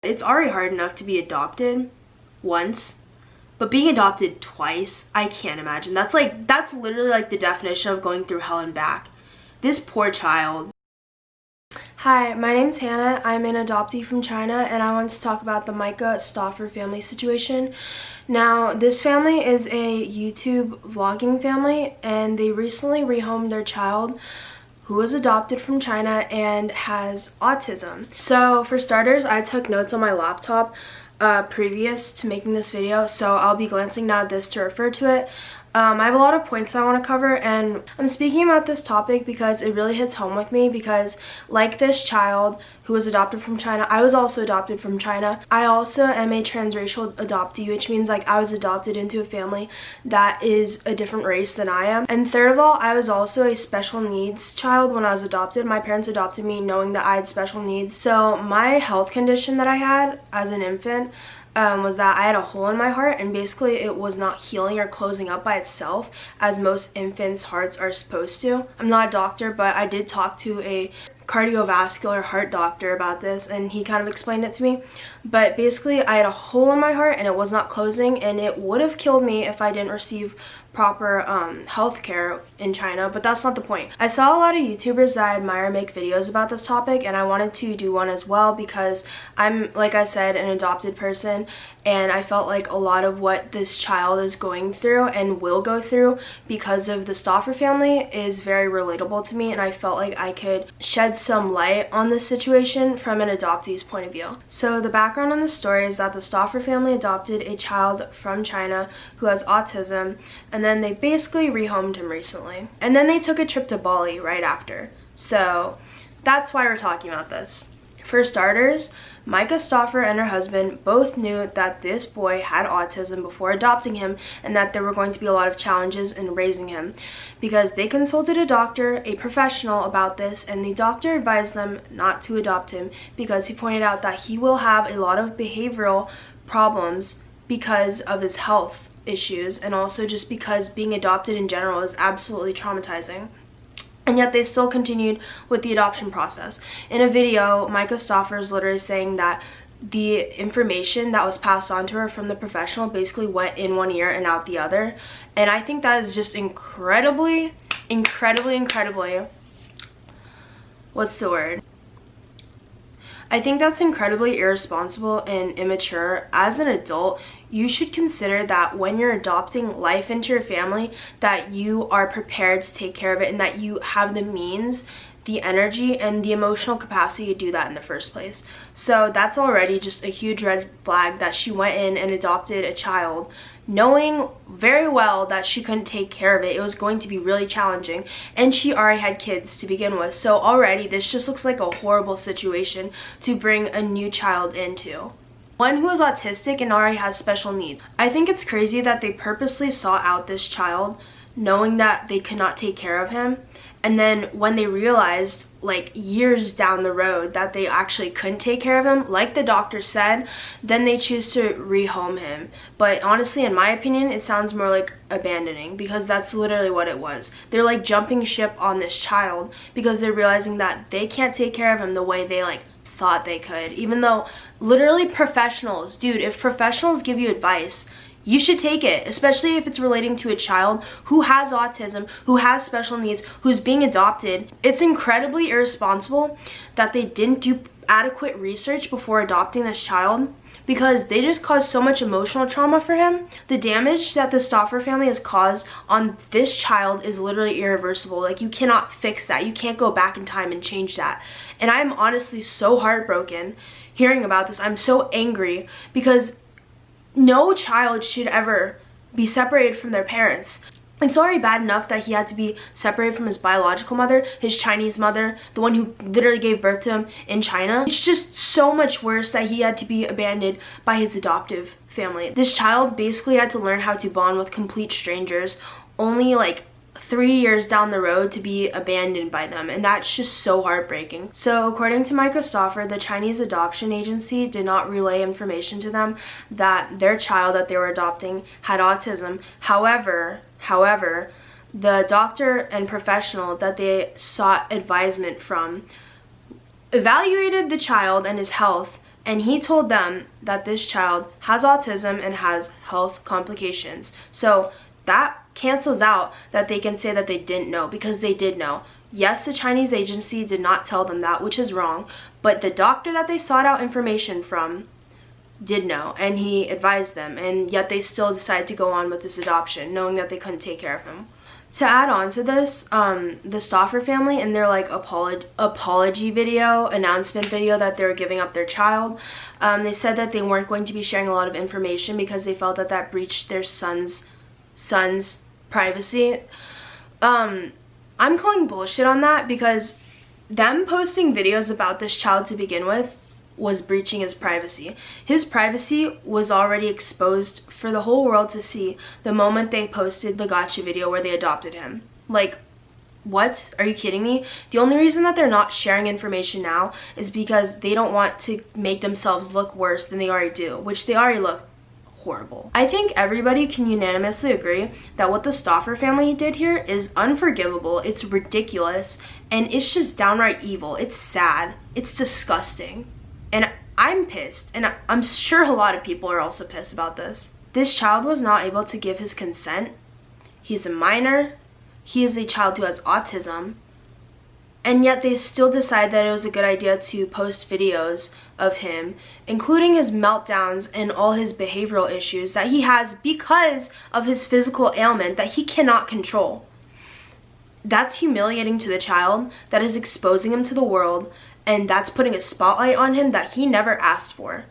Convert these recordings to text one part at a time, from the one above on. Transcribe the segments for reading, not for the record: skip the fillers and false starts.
It's already hard enough to be adopted once, but being adopted twice, I can't imagine. That's literally like the definition of going through hell and back. This poor child. Hi, my name's Hannah. I'm an adoptee from China, and I want to talk about the Myka Stauffer family situation. Now, this family is a YouTube vlogging family, and they recently rehomed their child who was adopted from China and has autism. So for starters, I took notes on my laptop previous to making this video, so I'll be glancing down at this to refer to it. I have a lot of points I want to cover, and I'm speaking about this topic because it really hits home with me, because like this child who was adopted from China, I was also adopted from China. I also am a transracial adoptee, which means like I was adopted into a family that is a different race than I am. And third of all, I was also a special needs child when I was adopted. My parents adopted me knowing that I had special needs. So my health condition that I had as an infant was that I had a hole in my heart, and basically it was not healing or closing up by itself as most infants' hearts are supposed to. I'm not a doctor, but I did talk to a cardiovascular heart doctor about this, and he kind of explained it to me. But basically I had a hole in my heart and it was not closing, and it would have killed me if I didn't receive proper health care in China, but that's not the point. I saw a lot of YouTubers that I admire make videos about this topic, and I wanted to do one as well because I'm, like I said, an adopted person, and I felt like a lot of what this child is going through and will go through because of the Stauffer family is very relatable to me, and I felt like I could shed some light on this situation from an adoptee's point of view. So the background on the story is that the Stauffer family adopted a child from China who has autism, and then they basically rehomed him recently. And then they took a trip to Bali right after. So that's why we're talking about this. For starters, Myka Stauffer and her husband both knew that this boy had autism before adopting him, and that there were going to be a lot of challenges in raising him, because they consulted a doctor, a professional, about this, and the doctor advised them not to adopt him because he pointed out that he will have a lot of behavioral problems because of his health issues, and also just because being adopted in general is absolutely traumatizing. And yet they still continued with the adoption process. In a video, Myka Stauffer is literally saying that the information that was passed on to her from the professional basically went in one ear and out the other. And I think that is just incredibly, what's the word? I think that's incredibly irresponsible and immature. As an adult, you should consider that when you're adopting life into your family, that you are prepared to take care of it, and that you have the means, the energy, and the emotional capacity to do that in the first place. So that's already just a huge red flag that she went in and adopted a child knowing very well that she couldn't take care of it. It was going to be really challenging, and she already had kids to begin with. So already this just looks like a horrible situation to bring a new child into. One who is autistic and already has special needs. I think it's crazy that they purposely sought out this child knowing that they could not take care of him, and then when they realized like years down the road that they actually couldn't take care of him, like the doctor said, then they choose to rehome him. But honestly, in my opinion, it sounds more like abandoning, because that's literally what it was. They're like jumping ship on this child because they're realizing that they can't take care of him the way they like thought they could, even though literally professionals, dude, if professionals give you advice, you should take it, especially if it's relating to a child who has autism, who has special needs, who's being adopted. It's incredibly irresponsible that they didn't do adequate research before adopting this child, because they just caused so much emotional trauma for him. The damage that the Stauffer family has caused on this child is literally irreversible. Like, you cannot fix that. You can't go back in time and change that. And I'm honestly so heartbroken hearing about this. I'm so angry, because no child should ever be separated from their parents. It's already bad enough that he had to be separated from his biological mother, his Chinese mother, the one who literally gave birth to him in China. It's just so much worse that he had to be abandoned by his adoptive family. This child basically had to learn how to bond with complete strangers, only like 3 years down the road to be abandoned by them, and that's just so heartbreaking. So according to Myka Stauffer, the Chinese adoption agency did not relay information to them that their child that they were adopting had autism. However, the doctor and professional that they sought advisement from evaluated the child and his health and he told them that this child has autism and has health complications. So that cancels out that they can say that they didn't know, because they did know. Yes, the Chinese agency did not tell them that, which is wrong, but the doctor that they sought out information from did know, and he advised them, and yet they still decided to go on with this adoption, knowing that they couldn't take care of him. To add on to this, the Stauffer family, in their like apology video, announcement video that they were giving up their child, they said that they weren't going to be sharing a lot of information because they felt that that breached their son's privacy. I'm calling bullshit on that, because them posting videos about this child to begin with was breaching his privacy. His privacy was already exposed for the whole world to see the moment they posted the gotcha video where they adopted him. Like, what? Are you kidding me? The only reason that they're not sharing information now is because they don't want to make themselves look worse than they already do, which they already look horrible. I think everybody can unanimously agree that what the Stauffer family did here is unforgivable, it's ridiculous, and it's just downright evil. It's sad, it's disgusting, and I'm pissed, and I'm sure a lot of people are also pissed about this. This child was not able to give his consent. He's a minor, he is a child who has autism, and yet they still decide that it was a good idea to post videos of him, including his meltdowns and all his behavioral issues that he has because of his physical ailment that he cannot control. That's humiliating to the child, that is exposing him to the world, and that's putting a spotlight on him that he never asked for.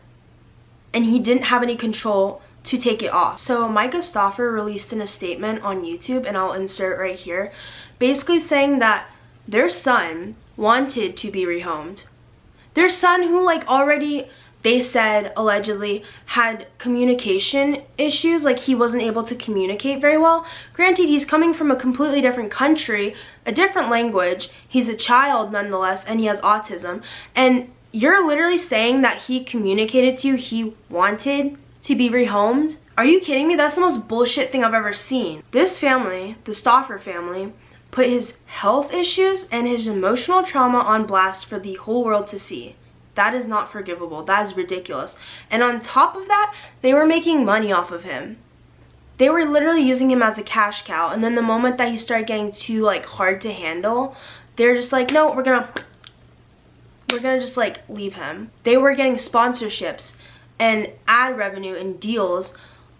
And he didn't have any control to take it off. So Myka Stauffer released in a statement on YouTube, and I'll insert right here, basically saying that their son wanted to be rehomed. Their son, who like already, they said, allegedly had communication issues, like he wasn't able to communicate very well. Granted, he's coming from a completely different country, a different language, he's a child nonetheless, and he has autism, and you're literally saying that he communicated to you he wanted to be rehomed? Are you kidding me? That's the most bullshit thing I've ever seen. This family, the Stauffer family, put his health issues and his emotional trauma on blast for the whole world to see. That is not forgivable. That is ridiculous. And on top of that, they were making money off of him. They were literally using him as a cash cow, and then the moment that he started getting too like hard to handle, they're just like, no, we're gonna just like leave him. They were getting sponsorships and ad revenue and deals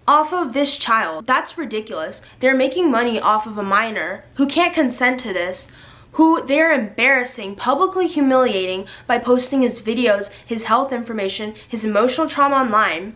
off of this child. That's ridiculous. They're making money off of a minor who can't consent to this, who they're embarrassing, publicly humiliating by posting his videos, his health information, his emotional trauma online.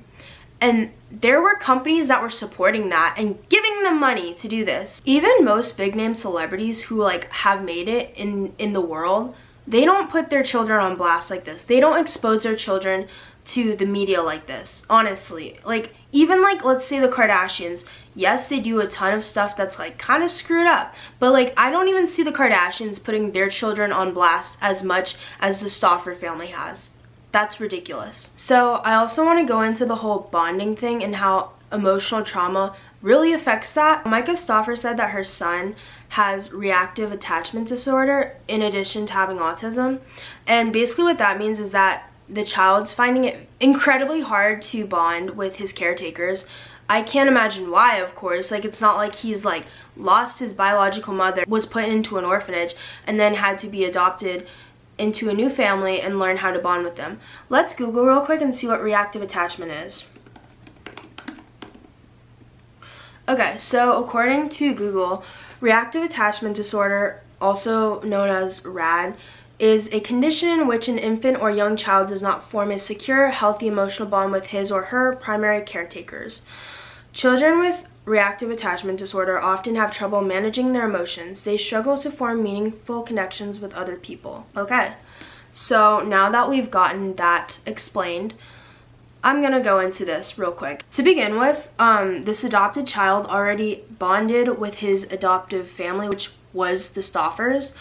And there were companies that were supporting that and giving them money to do this. Even most big name celebrities who like have made it in the world, they don't put their children on blast like this. They don't expose their children to the media like this, honestly. Like, even like, let's say the Kardashians, yes, they do a ton of stuff that's like kind of screwed up, but like I don't even see the Kardashians putting their children on blast as much as the Stauffer family has. That's ridiculous. So I also want to go into the whole bonding thing and how emotional trauma really affects that. Myka Stauffer said that her son has reactive attachment disorder in addition to having autism, and basically what that means is that the child's finding it incredibly hard to bond with his caretakers. I can't imagine why, of course. Like, it's not like he's like lost his biological mother, was put into an orphanage, and then had to be adopted into a new family and learn how to bond with them. Let's Google real quick and see what reactive attachment is. Okay, so according to Google, reactive attachment disorder, also known as RAD, is a condition in which an infant or young child does not form a secure, healthy emotional bond with his or her primary caretakers. Children with reactive attachment disorder often have trouble managing their emotions. They struggle to form meaningful connections with other people. Okay, so now that we've gotten that explained, I'm gonna go into this real quick. To begin with, this adopted child already bonded with his adoptive family, which was the Stauffers.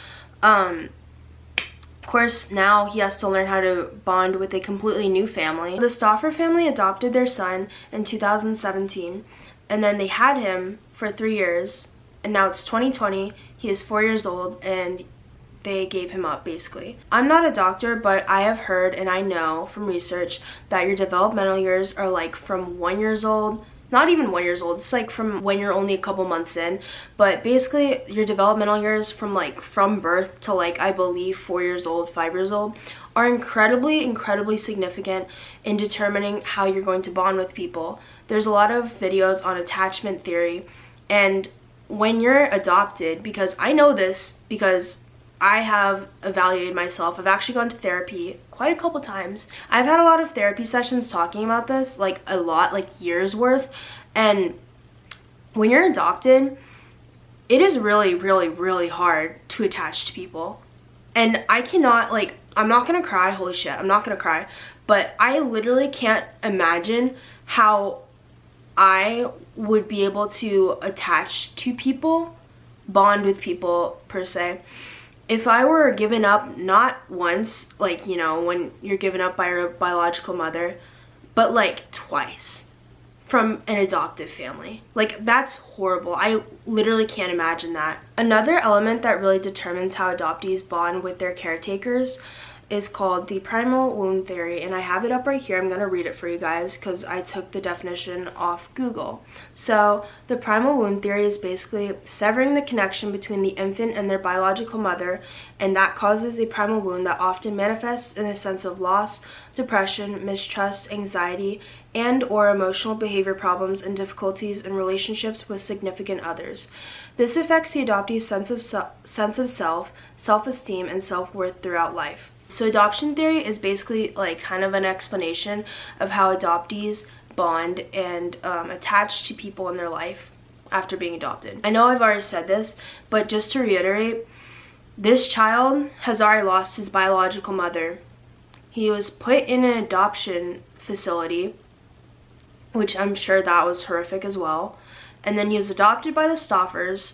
Of course, now he has to learn how to bond with a completely new family. The Stauffer family adopted their son in 2017, and then they had him for 3 years, and now it's 2020, he is 4 years old, and they gave him up, basically. I'm not a doctor, but I have heard and I know from research that your developmental years are like from 1 year old, not even 1 year old, it's like from when you're only a couple months in, but basically your developmental years from birth to like, I believe 4 years old, 5 years old, are incredibly significant in determining how you're going to bond with people. There's a lot of videos on attachment theory, and when you're adopted, because I know this because I have evaluated myself. I've actually gone to therapy quite a couple times. I've had a lot of therapy sessions talking about this, like a lot, like years worth. And when you're adopted, it is really hard to attach to people. And I cannot, like, I'm not gonna cry, holy shit, I'm not gonna cry, but I literally can't imagine how I would be able to attach to people, bond with people per se, if I were given up, not once, like, you know, when you're given up by your biological mother, but like twice from an adoptive family. Like, that's horrible. I literally can't imagine that. Another element that really determines how adoptees bond with their caretakers is called the primal wound theory, and I have it up right here. I'm going to read it for you guys because I took the definition off Google. So the primal wound theory is basically severing the connection between the infant and their biological mother, and that causes a primal wound that often manifests in a sense of loss, depression, mistrust, anxiety, and or emotional behavior problems and difficulties in relationships with significant others. This affects the adoptee's sense of self, self-esteem, and self-worth throughout life. So adoption theory is basically like kind of an explanation of how adoptees bond and attach to people in their life after being adopted. I know I've already said this, but just to reiterate, this child has already lost his biological mother. He was put in an adoption facility, which I'm sure that was horrific as well. And then he was adopted by the Stauffers,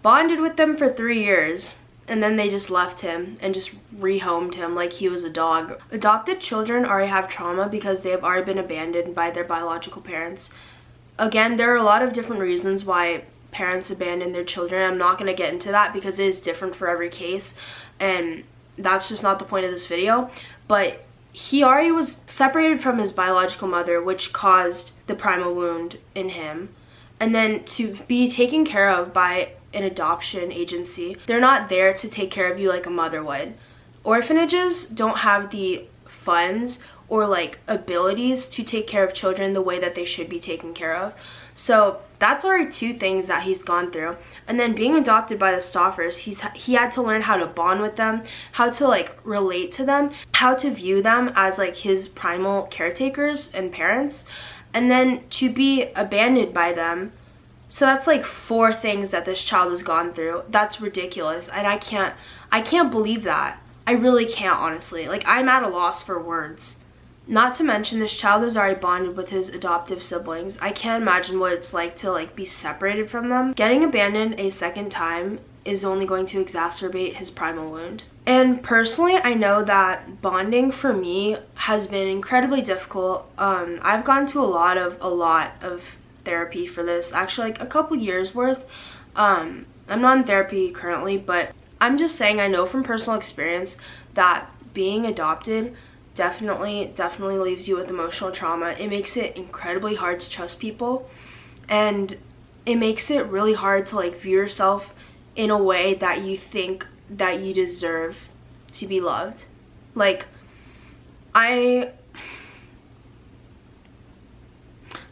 bonded with them for 3 years, and then they just left him and just rehomed him like he was a dog. Adopted children already have trauma because they have already been abandoned by their biological parents. Again, there are a lot of different reasons why parents abandon their children. I'm not going to get into that because it is different for every case, and that's just not the point of this video. But he already was separated from his biological mother, which caused the primal wound in him. And then to be taken care of by an adoption agency, they're not there to take care of you like a mother would. Orphanages don't have the funds or like abilities to take care of children the way that they should be taken care of. So that's already 2 things that he's gone through. And then being adopted by the Stauffers, he had to learn how to bond with them, how to like relate to them, how to view them as like his primal caretakers and parents, and then to be abandoned by them. So that's like 4 things that this child has gone through. That's ridiculous, and I can't believe that. I really can't, honestly. Like, I'm at a loss for words. Not to mention, this child is already bonded with his adoptive siblings. I can't imagine what it's like to like be separated from them. Getting abandoned a second time is only going to exacerbate his primal wound. And personally, I know that bonding for me has been incredibly difficult. I've gone to a lot of therapy for this, actually like a couple years worth. I'm not in therapy currently, but I'm just saying I know from personal experience that being adopted definitely leaves you with emotional trauma. It makes it incredibly hard to trust people, and it makes it really hard to like view yourself in a way that you think that you deserve to be loved. Like,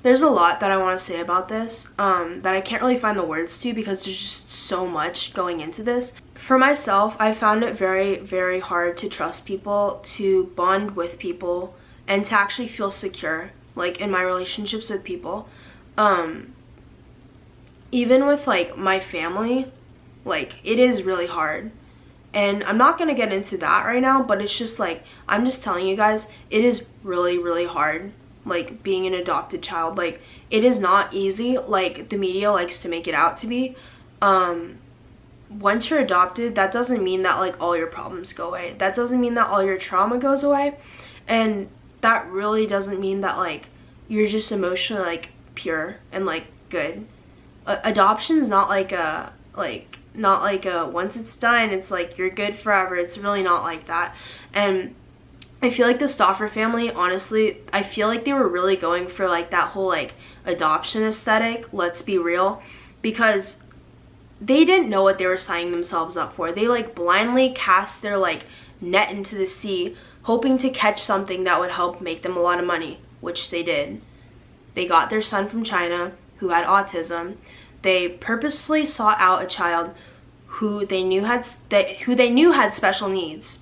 there's a lot that I want to say about this that I can't really find the words to because there's just so much going into this. For myself, I found it very hard to trust people, to bond with people, and to actually feel secure, like, in my relationships with people. Even with, like, my family, like, it is really hard. And I'm not going to get into that right now, but it's just, like, I'm just telling you guys, it is really hard, like, being an adopted child. Like, it is not easy, like the media likes to make it out to be. Once you're adopted, that doesn't mean that like all your problems go away. That doesn't mean that all your trauma goes away, and that really doesn't mean that like you're just emotionally like pure and like good. Adoption is not like a not like a once it's done, it's like you're good forever. It's really not like that. And I feel like the Stauffer family, honestly, I feel like they were really going for like that whole like adoption aesthetic, let's be real, because they didn't know what they were signing themselves up for. They like blindly cast their like net into the sea, hoping to catch something that would help make them a lot of money, which they did. They got their son from China who had autism. They purposefully sought out a child who they knew had special needs.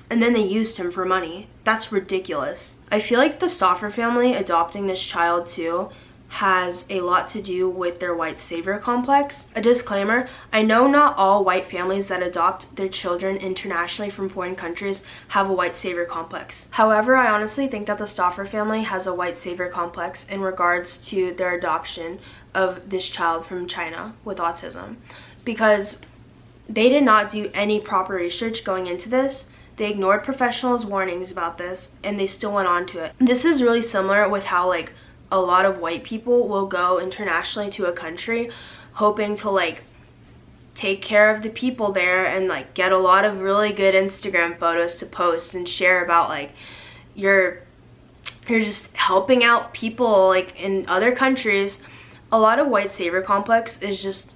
And then they used him for money. That's ridiculous. I feel like the Stauffer family adopting this child too has a lot to do with their white savior complex. A disclaimer, I know not all white families that adopt their children internationally from foreign countries have a white savior complex. However, I honestly think that the Stauffer family has a white savior complex in regards to their adoption of this child from China with autism, because they did not do any proper research going into this. They ignored professionals' warnings about this, and they still went on to it. This is really similar with how like a lot of white people will go internationally to a country hoping to like take care of the people there and like get a lot of really good Instagram photos to post and share about like you're just helping out people like in other countries. A lot of white savior complex is just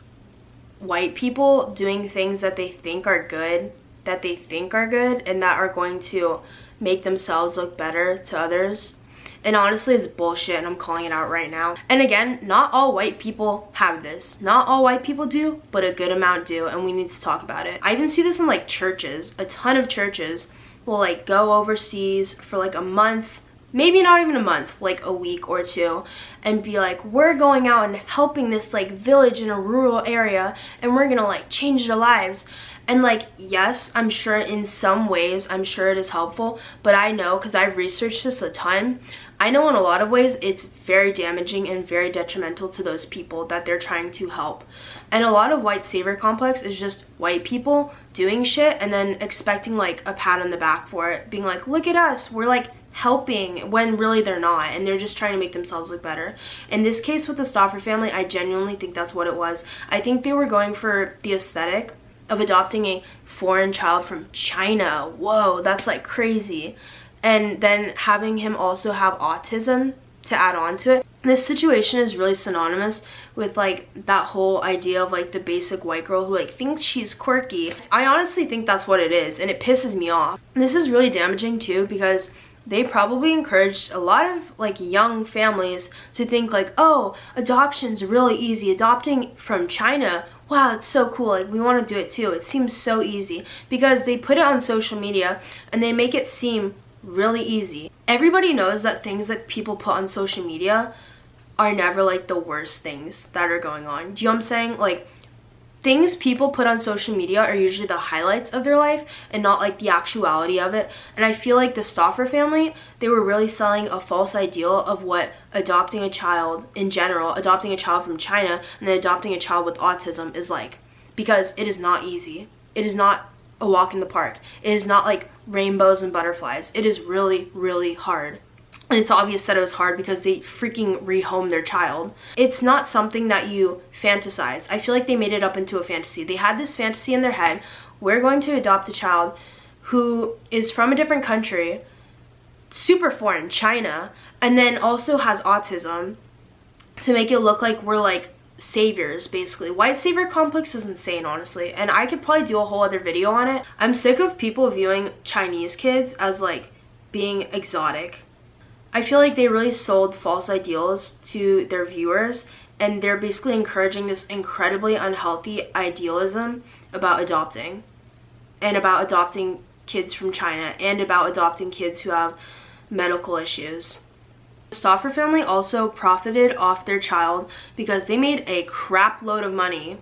white people doing things that they think are good, and that are going to make themselves look better to others. And honestly, it's bullshit, and I'm calling it out right now. And again, not all white people have this. Not all white people do, but a good amount do, and we need to talk about it. I even see this in like churches. A ton of churches will like go overseas for like a month, maybe not even a month, like a week or two, and be like, we're going out and helping this like village in a rural area, and we're gonna like change their lives. And like, yes, I'm sure in some ways, I'm sure it is helpful, but I know, because I've researched this a ton, I know in a lot of ways it's very damaging and very detrimental to those people that they're trying to help. And a lot of white savior complex is just white people doing shit and then expecting like a pat on the back for it, being like, look at us, we're like helping, when really they're not, and they're just trying to make themselves look better. In this case with the Stauffer family, I genuinely think that's what it was. I think they were going for the aesthetic of adopting a foreign child from China. Whoa, that's like crazy. And then having him also have autism to add on to it. This situation is really synonymous with like that whole idea of like the basic white girl who like thinks she's quirky. I honestly think that's what it is, and it pisses me off. And this is really damaging too, because they probably encouraged a lot of like young families to think like, oh, adoption's really easy. Adopting from China, wow, it's so cool, like we want to do it too. It seems so easy, because they put it on social media and they make it seem really easy. Everybody knows that things that people put on social media are never like the worst things that are going on. Do you know what I'm saying? Like, things people put on social media are usually the highlights of their life and not like the actuality of it. And I feel like the Stauffer family, they were really selling a false ideal of what adopting a child in general, adopting a child from China and then adopting a child with autism is like, because it is not easy. It is not a walk in the park. It is not like rainbows and butterflies. It is really, really hard. And it's obvious that it was hard because they freaking rehomed their child. It's not something that you fantasize. I feel like they made it up into a fantasy. They had this fantasy in their head. We're going to adopt a child who is from a different country, super foreign, China, and then also has autism, to make it look like we're like saviors, basically. White savior complex is insane, honestly, and I could probably do a whole other video on it. I'm sick of people viewing Chinese kids as like being exotic. I feel like they really sold false ideals to their viewers, and they're basically encouraging this incredibly unhealthy idealism about adopting, and about adopting kids from China, and about adopting kids who have medical issues. The Stauffer family also profited off their child because they made a crap load of money,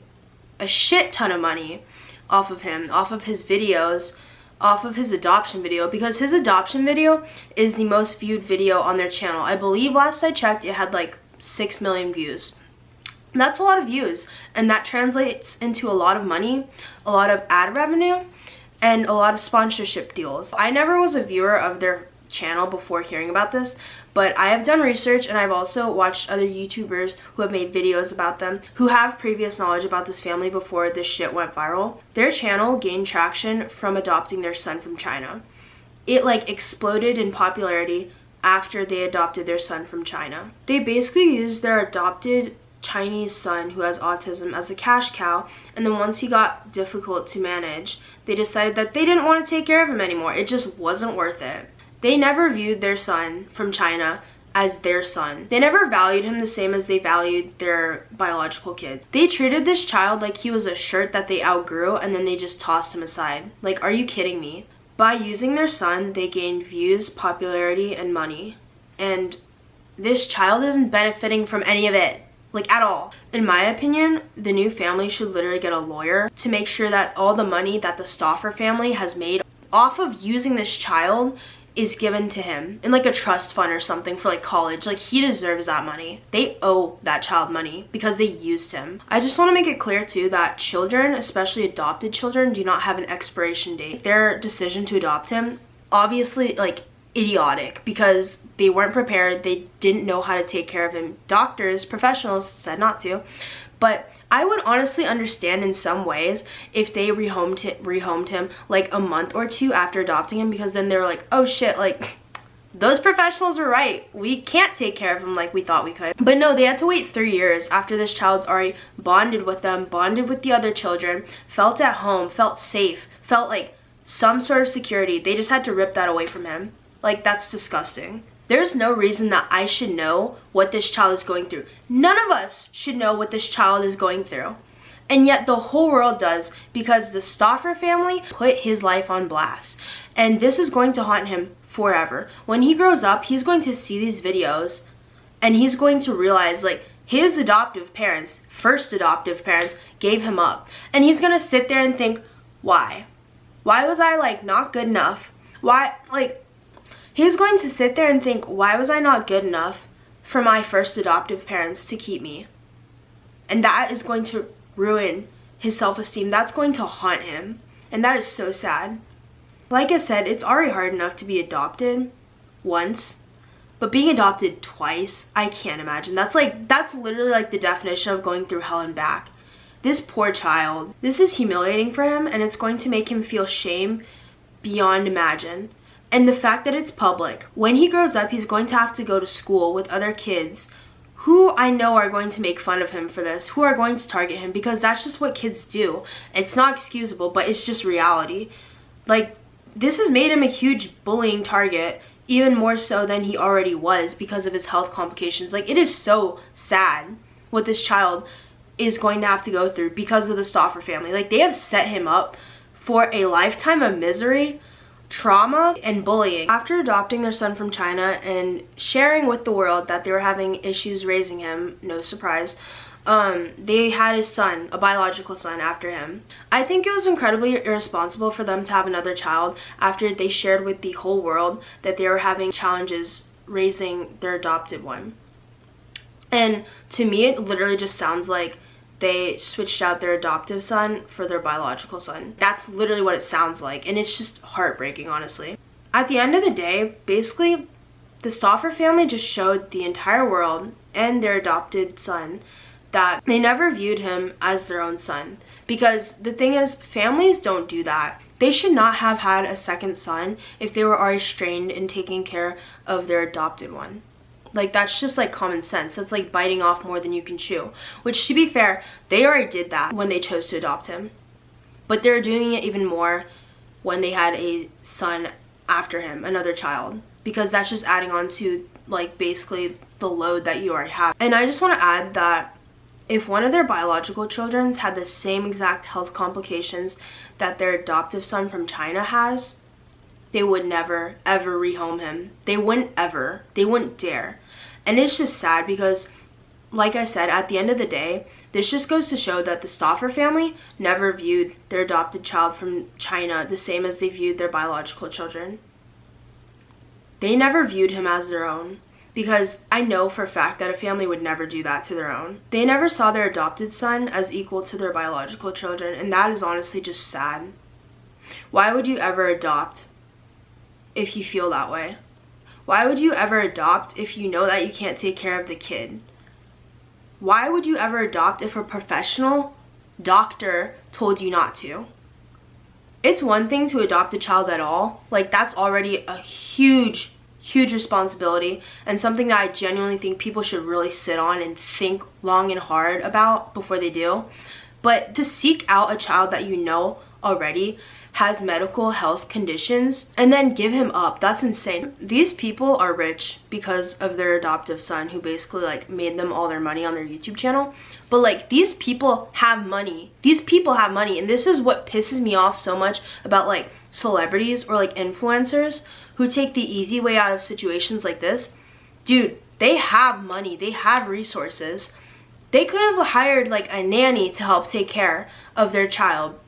a shit ton of money, off of him, off of his videos, off of his adoption video, because his adoption video is the most viewed video on their channel. I believe last I checked it had like 6 million views. And that's a lot of views, and that translates into a lot of money, a lot of ad revenue, and a lot of sponsorship deals. I never was a viewer of their channel before hearing about this, but I have done research and I've also watched other YouTubers who have made videos about them who have previous knowledge about this family before this shit went viral. Their channel gained traction from adopting their son from China. It like exploded in popularity after they adopted their son from China. They basically used their adopted Chinese son who has autism as a cash cow, and then once he got difficult to manage, they decided that they didn't want to take care of him anymore. It just wasn't worth it. They never viewed their son from China as their son. They never valued him the same as they valued their biological kids. They treated this child like he was a shirt that they outgrew and then they just tossed him aside. Like, are you kidding me? By using their son, they gained views, popularity, and money. And this child isn't benefiting from any of it. Like, at all. In my opinion, the new family should literally get a lawyer to make sure that all the money that the Stauffer family has made off of using this child is given to him in like a trust fund or something for like college. Like, he deserves that money. They owe that child money because they used him. I just want to make it clear too that children, especially adopted children, do not have an expiration date. Their decision to adopt him, obviously like idiotic because they weren't prepared. They didn't know how to take care of him. Doctors, professionals said not to. But I would honestly understand in some ways if they rehomed him like a month or two after adopting him, because then they were like, oh shit, like those professionals were right. We can't take care of him like we thought we could. But no, they had to wait 3 years after this child's already bonded with them, bonded with the other children, felt at home, felt safe, felt like some sort of security. They just had to rip that away from him. Like, that's disgusting. There's no reason that I should know what this child is going through. None of us should know what this child is going through. And yet the whole world does, because the Stauffer family put his life on blast. And this is going to haunt him forever. When he grows up, he's going to see these videos and he's going to realize like his adoptive parents, first adoptive parents, gave him up. And he's going to sit there and think, why? Why was I like not good enough? Why, like, he's going to sit there and think, why was I not good enough for my first adoptive parents to keep me? And that is going to ruin his self-esteem. That's going to haunt him. And that is so sad. Like I said, it's already hard enough to be adopted once. But being adopted twice, I can't imagine. That's literally like the definition of going through hell and back. This poor child. This is humiliating for him, and it's going to make him feel shame beyond imagine. And the fact that it's public. When he grows up, he's going to have to go to school with other kids who I know are going to make fun of him for this, who are going to target him, because that's just what kids do. It's not excusable, but it's just reality. Like, this has made him a huge bullying target, even more so than he already was because of his health complications. Like, it is so sad what this child is going to have to go through because of the Stauffer family. Like, they have set him up for a lifetime of misery, trauma, and bullying. After adopting their son from China and sharing with the world that they were having issues raising him, no surprise, they had his son, a biological son, after him. I think it was incredibly irresponsible for them to have another child after they shared with the whole world that they were having challenges raising their adopted one. And to me, it literally just sounds like they switched out their adoptive son for their biological son. That's literally what it sounds like, and it's just heartbreaking, honestly. At the end of the day, basically, the Stauffer family just showed the entire world and their adopted son that they never viewed him as their own son. Because the thing is, families don't do that. They should not have had a second son if they were already strained in taking care of their adopted one. Like, that's just like common sense. That's like biting off more than you can chew. Which, to be fair, they already did that when they chose to adopt him. But they're doing it even more when they had a son after him, another child. Because that's just adding on to, like, basically the load that you already have. And I just want to add that if one of their biological children had the same exact health complications that their adoptive son from China has, they would never, ever rehome him. They wouldn't ever. They wouldn't dare. And it's just sad because, like I said, at the end of the day, this just goes to show that the Stauffer family never viewed their adopted child from China the same as they viewed their biological children. They never viewed him as their own. Because I know for a fact that a family would never do that to their own. They never saw their adopted son as equal to their biological children, and that is honestly just sad. Why would you ever adopt if you feel that way? Why would you ever adopt if you know that you can't take care of the kid? Why would you ever adopt if a professional doctor told you not to? It's one thing to adopt a child at all. Like, that's already a huge responsibility, and something that I genuinely think people should really sit on and think long and hard about before they do. But to seek out a child that you know already has medical health conditions and then give him up, that's insane. These people are rich because of their adoptive son, who basically like made them all their money on their YouTube channel. But like, these people have money. These people have money, and this is what pisses me off so much about like celebrities or like influencers who take the easy way out of situations like this. Dude, they have money, they have resources. They could have hired like a nanny to help take care of their child.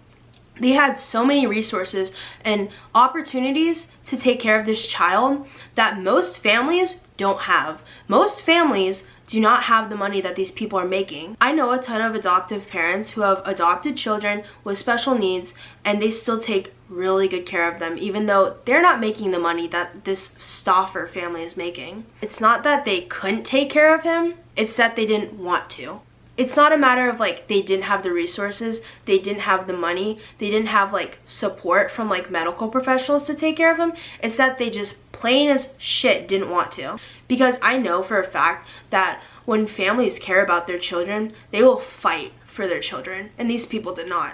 They had so many resources and opportunities to take care of this child that most families don't have. Most families do not have the money that these people are making. I know a ton of adoptive parents who have adopted children with special needs, and they still take really good care of them, even though they're not making the money that this Stauffer family is making. It's not that they couldn't take care of him, it's that they didn't want to. It's not a matter of like they didn't have the resources, they didn't have the money, they didn't have like support from like medical professionals to take care of him. It's that they just plain as shit didn't want to. Because I know for a fact that when families care about their children, they will fight for their children, and these people did not.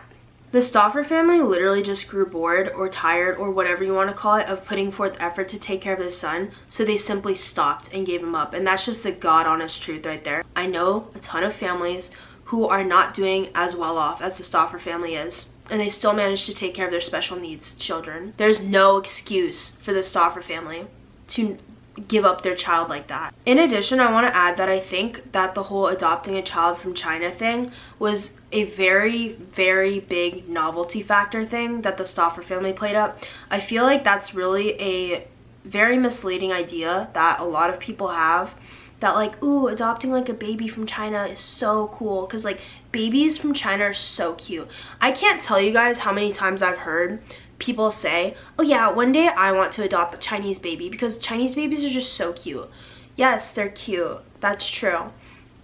The Stauffer family literally just grew bored or tired or whatever you want to call it of putting forth effort to take care of their son, so they simply stopped and gave him up. And that's just the God honest truth right there. I know a ton of families who are not doing as well off as the Stauffer family is, and they still manage to take care of their special needs children. There's no excuse for the Stauffer family to give up their child like that. In addition, I want to add that I think that the whole adopting a child from China thing was a very big novelty factor thing that the Stauffer family played up. I feel like that's really a very misleading idea that a lot of people have, that like, ooh, adopting like a baby from China is so cool because like babies from China are so cute. I can't tell you guys how many times I've heard people say, oh yeah, one day I want to adopt a Chinese baby because Chinese babies are just so cute. Yes, they're cute, that's true,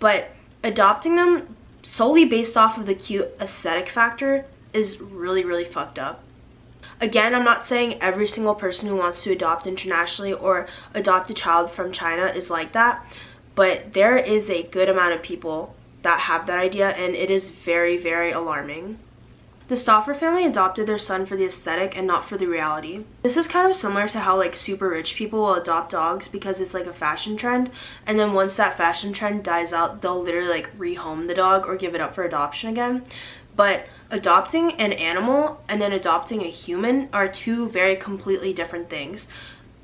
but adopting them solely based off of the cute aesthetic factor is really fucked up. Again, I'm not saying every single person who wants to adopt internationally or adopt a child from China is like that, but there is a good amount of people that have that idea, and it is very alarming. The Stauffer family adopted their son for the aesthetic and not for the reality. This is kind of similar to how like super rich people will adopt dogs because it's like a fashion trend, and then once that fashion trend dies out, they'll literally like rehome the dog or give it up for adoption again. But adopting an animal and then adopting a human are two very completely different things.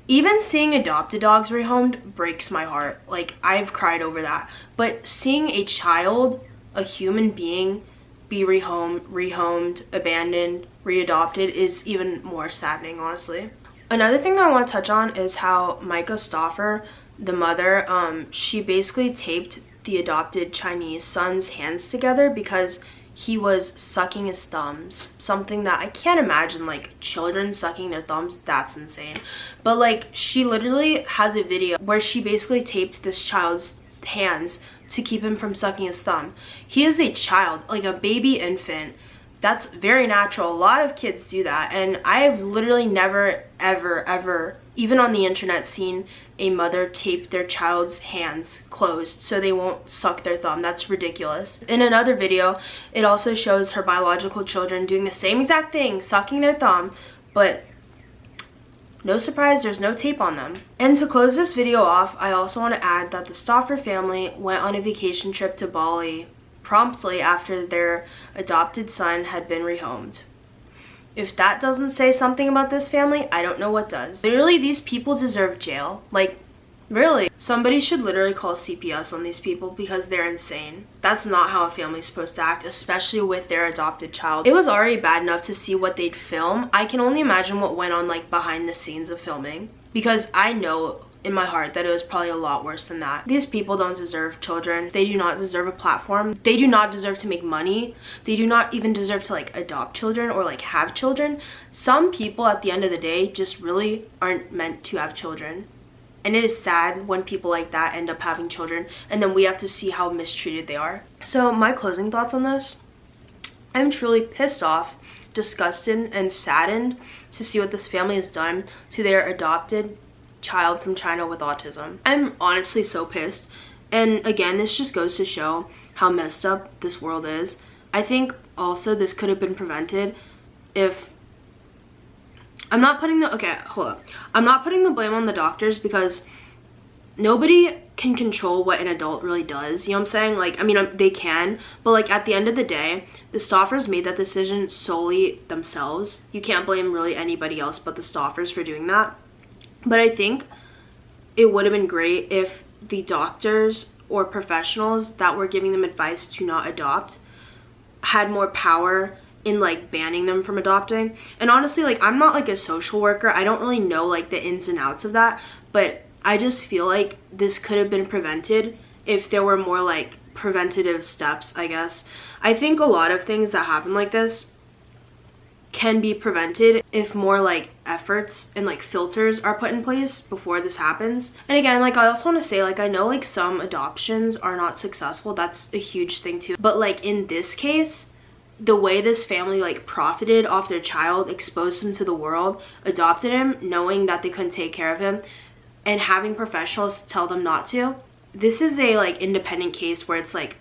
Even seeing adopted dogs rehomed breaks my heart. Like, I've cried over that. But seeing a child, a human being, be rehomed, abandoned, readopted is even more saddening, honestly. Another thing that I want to touch on is how Myka Stauffer, the mother, she basically taped the adopted Chinese son's hands together because he was sucking his thumbs. Something that I can't imagine, like children sucking their thumbs, that's insane. But like, she literally has a video where she basically taped this child's hands to keep him from sucking his thumb. He is a child, like a baby infant. That's very natural. A lot of kids do that, and I have literally never ever even on the internet seen a mother tape their child's hands closed so they won't suck their thumb. That's ridiculous. In another video, it also shows her biological children doing the same exact thing, sucking their thumb, but no surprise, there's no tape on them. And to close this video off, I also want to add that the Stauffer family went on a vacation trip to Bali promptly after their adopted son had been rehomed. If that doesn't say something about this family, I don't know what does. Literally, these people deserve jail. Like, really. Somebody should literally call CPS on these people because they're insane. That's not how a family's supposed to act, especially with their adopted child. It was already bad enough to see what they'd film. I can only imagine what went on like behind the scenes of filming, because I know in my heart that it was probably a lot worse than that. These people don't deserve children. They do not deserve a platform. They do not deserve to make money. They do not even deserve to like adopt children or like have children. Some people at the end of the day just really aren't meant to have children. And it is sad when people like that end up having children and then we have to see how mistreated they are. So my closing thoughts on this: I'm truly pissed off, disgusted, and saddened to see what this family has done to their adopted child from China with autism. I'm honestly so pissed. And again, this just goes to show how messed up this world is. I think also this could have been prevented if I'm not putting the I'm not putting the blame on the doctors, because nobody can control what an adult really does, you know what I'm saying? Like, I mean, they can, but like at the end of the day, the Stauffers made that decision solely themselves. You can't blame really anybody else but the Stauffers for doing that. But I think it would have been great if the doctors or professionals that were giving them advice to not adopt had more power in like banning them from adopting. And honestly, like, I'm not like a social worker, I don't really know like the ins and outs of that, but I just feel like this could have been prevented if there were more like preventative steps, I guess. I think a lot of things that happen like this can be prevented if more like efforts and like filters are put in place before this happens. And again, like, I also want to say, like, I know like some adoptions are not successful, that's a huge thing too, but like in this case, the way this family like profited off their child, exposed him to the world, adopted him knowing that they couldn't take care of him, and having professionals tell them not to, this is a like independent case where it's like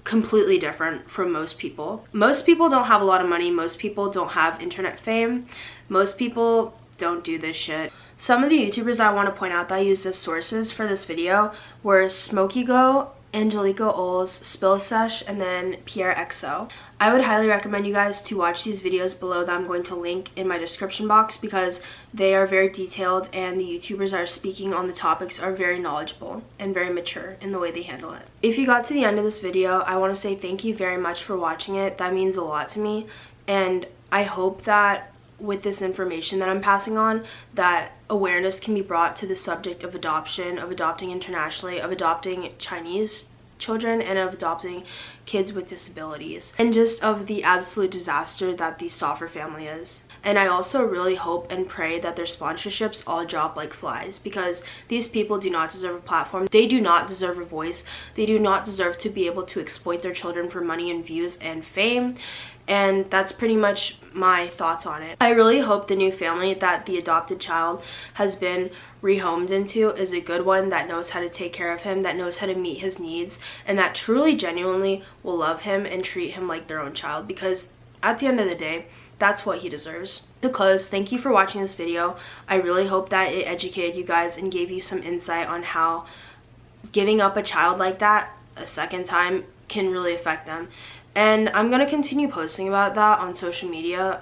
completely different from most people. Most people don't have a lot of money, most people don't have internet fame, most people don't do this shit. Some of the YouTubers that I want to point out that I used as sources for this video were Smokey Go, Angelica Oles, Spill Sesh, and then Pierre XO. I would highly recommend you guys to watch these videos below that I'm going to link in my description box, because they are very detailed and the YouTubers that are speaking on the topics are very knowledgeable and very mature in the way they handle it. If you got to the end of this video, I want to say thank you very much for watching it. That means a lot to me, and I hope that with this information that I'm passing on, that awareness can be brought to the subject of adoption, of adopting internationally, of adopting Chinese children, and of adopting kids with disabilities, and just of the absolute disaster that the Stauffer family is. And I also really hope and pray that their sponsorships all drop like flies, because these people do not deserve a platform, they do not deserve a voice, they do not deserve to be able to exploit their children for money and views and fame. And that's pretty much my thoughts on it. I really hope the new family that the adopted child has been rehomed into is a good one, that knows how to take care of him, that knows how to meet his needs, and that truly genuinely will love him and treat him like their own child, because at the end of the day, that's what he deserves. To close, thank you for watching this video. I really hope that it educated you guys and gave you some insight on how giving up a child like that a second time can really affect them. And I'm going to continue posting about that on social media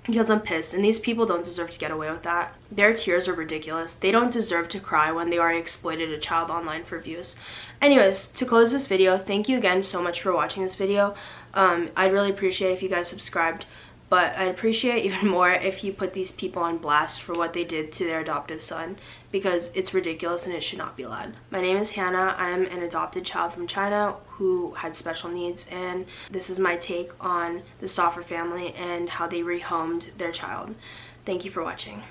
because I'm pissed, and these people don't deserve to get away with that. Their tears are ridiculous. They don't deserve to cry when they already exploited a child online for views. Anyways, to close this video, thank you again so much for watching this video. I'd really appreciate if you guys subscribed, but I'd appreciate even more if you put these people on blast for what they did to their adoptive son, because it's ridiculous and it should not be allowed. My name is Hannah. I'm an adopted child from China who had special needs, and this is my take on the Stauffer family and how they rehomed their child. Thank you for watching.